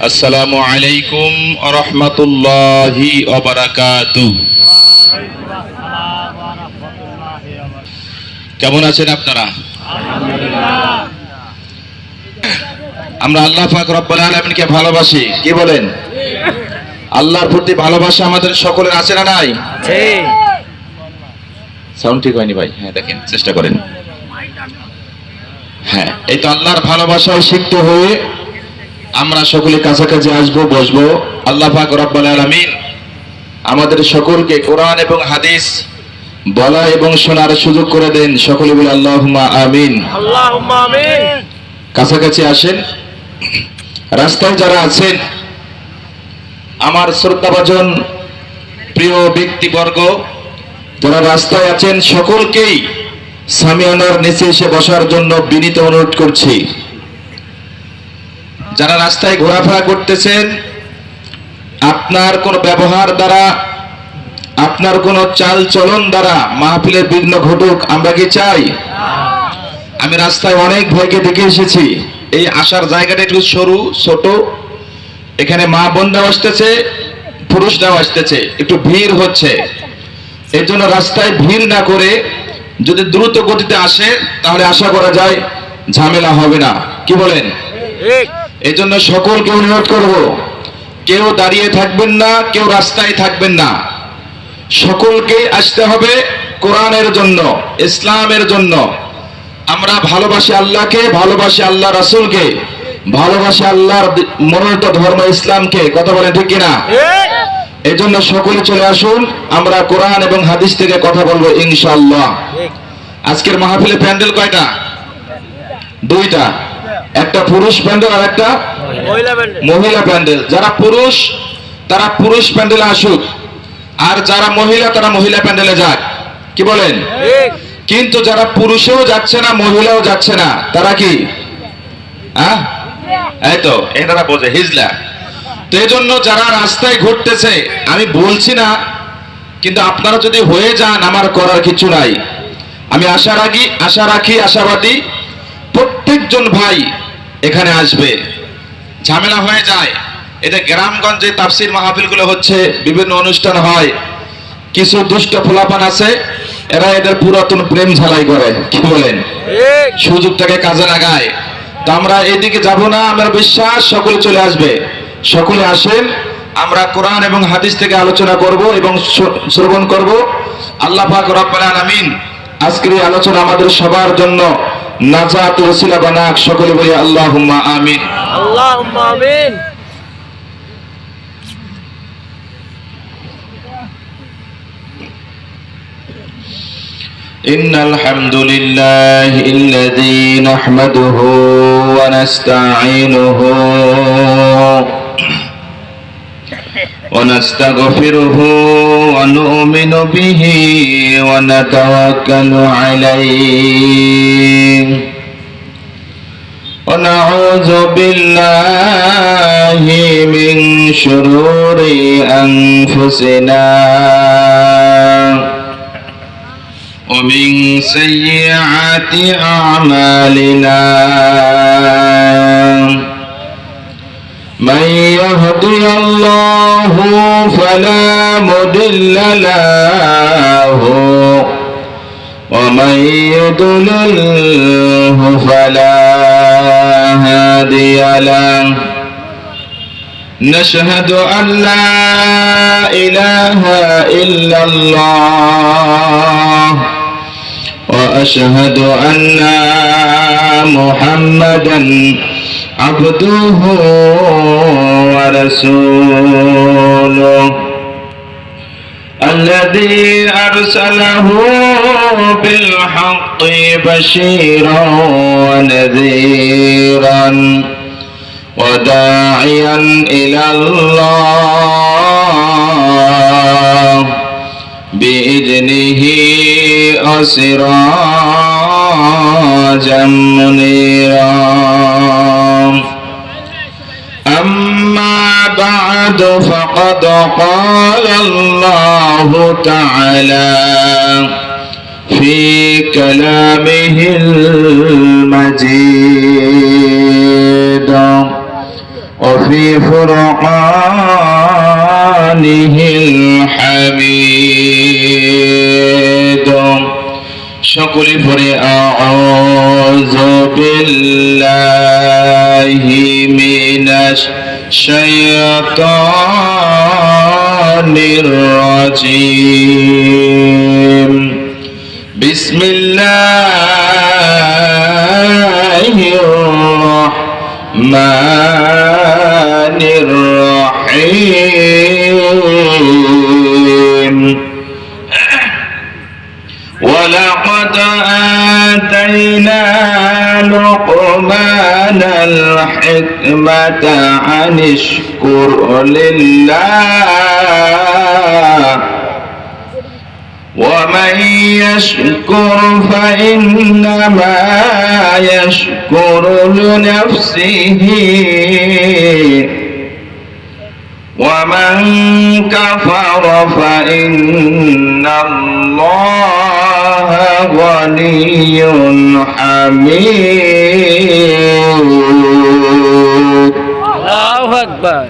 আসসালামু আলাইকুম ওয়া রাহমাতুল্লাহি ওয়া বারাকাতুহু। কেমন আছেন আপনারা? আমরা আল্লাহ পাক রব্বুল আলামিনকে ভালোবাসি, কি বলেন? আল্লাহর প্রতি ভালোবাসা আমাদের সকলের আছে না নাই? সাউন্ড ঠিক হয়নি ভাই, হ্যাঁ দেখেন, চেষ্টা করেন। হ্যাঁ, এই তো আল্লাহর ভালোবাসায় সিক্ত হয়ে আমরা সকলে কাছাকাছি আসবো, বসবো। আল্লাহ পাক রব্বুল আলামিন আমাদের সকলকে কোরআন এবং হাদিস বলা এবং শোনার সুযোগ করে দেন। সকলে বলে আল্লাহুম্মা আমিন। আল্লাহুম্মা আমিন। কাছাকাছি আসেন। রাস্তায় যারা আছেন, আমার শ্রদ্ধাভাজন প্রিয় ব্যক্তিবর্গ যারা রাস্তায় আছেন, সকলকেই সামিয়ানার নিচে এসে বসার জন্য বিনীত অনুরোধ করছি। যারা রাস্তায় ঘোরাফেরা করতেছেন, আপনার কোন ব্যবহার দ্বারা, আপনার কোন চাল চলন দ্বারা মাহফিলের বিঘ্ন ঘটুক আমরা কি চাই? আমি রাস্তায় অনেক ভাইকে দেখে এসেছি, এই আসার জায়গাটা একটু সরু ছোট, এখানে মা বোনরাও আসতেছে, পুরুষরাও আসতেছে, একটু ভিড় হচ্ছে। এই জন্য রাস্তায় ভিড় না করে যদি দ্রুত গতিতে আসে তাহলে আশা করা যায় ঝামেলা হবে না, কি বলেন? এই জন্য সকলকে অনুরোধ করব, কেউ দাঁড়িয়ে থাকবেন না, কেউ রাস্তায় থাকবেন না, সকলকে আসতে হবে কোরআনের জন্য, ইসলামের জন্য। আমরা ভালোবাসি আল্লাহকে, ভালোবাসি আল্লাহ রাসূলকে, ভালোবাসি আল্লাহর মনোনীত ধর্ম ইসলামকে, কথা বলেন ঠিক কিনা? এই জন্য সকলে চলে আসুন, আমরা কোরআন এবং হাদিস থেকে কথা বলবো ইনশাআল্লাহ। আজকের মাহফিলে প্যান্ডেল কয়টা? দুইটা, একটা পুরুষ প্যান্ডেল আর একটা মহিলা প্যান্ডেল। যারা পুরুষ তারা পুরুষ প্যান্ডেলে আসুক, আর যারা মহিলা তারা মহিলা প্যান্ডেলে যাক, কি বলেন? কিন্তু যারা পুরুষেও যাচ্ছে না মহিলাও যাচ্ছে না, তারা কি? এই তো এনারা বোঝে হিজলা। তো এই জন্য যারা রাস্তায় ঘুরতেছে, আমি বলছি না, কিন্তু আপনারা যদি হয়ে যান আমার করার কিছু নাই। আমি আশা রাখি আশাবাদী প্রত্যেকজন ভাই এখানে আসবে। ঝামেলা হয়ে যায়, এটা গ্রামগঞ্জে তাফসীর মাহফিলগুলো হচ্ছে, বিভিন্ন অনুষ্ঠান হয়, কিছু দুষ্ট ফোলাপান আছে, এরা এদের পুরাতন প্রেম ঝালাই করে, কি বলেন? সুযোগটাকে কাজে লাগায়। তো আমরা এদিকে যাব না, আমার বিশ্বাস সকলে চলে আসবে। সকলে আসেন, আমরা কোরআন এবং হাদিস থেকে আলোচনা করব এবং শ্রবণ করব। আল্লাহ পাক রব্বুল আলামিন আজকের এই আলোচনা আমাদের সবার জন্য নাজাত ওসিলা বানাক। সকলে বলি আল্লাহুম্মা আমিন। আল্লাহুম্মা আমিন। إن الحمد لله الذي نحمده ونستعينه ونستغفره ونؤمن به ونتوكل عليه ونعوذ بالله من شرور أنفسنا ومن سيئات أعمالنا من يهدي الله فلا مضل له ومن يضلله فلا هادي له نشهد أن لا إله إلا الله وأشهد أن محمدا عبده ورسوله الذي أرسله بالحق بشيرا ونذيرا وداعيا إلى الله بإذنه وسراجا منيرا أما بعد فقد قال الله تعالى في كلامه المجيد وفي فرقانه الحميد সকলে পড়ে আউযু বিল্লাহি মিনাশ শাইতানির রাজীম বিসমিল্লাহির রাহমানির রাহিম ولقد آتينا لقمان الحكمة أن اشكر لله ومن يشكر فإنما يشكر لنفسه ومن كفر فإن الله غني حميد الله أكبر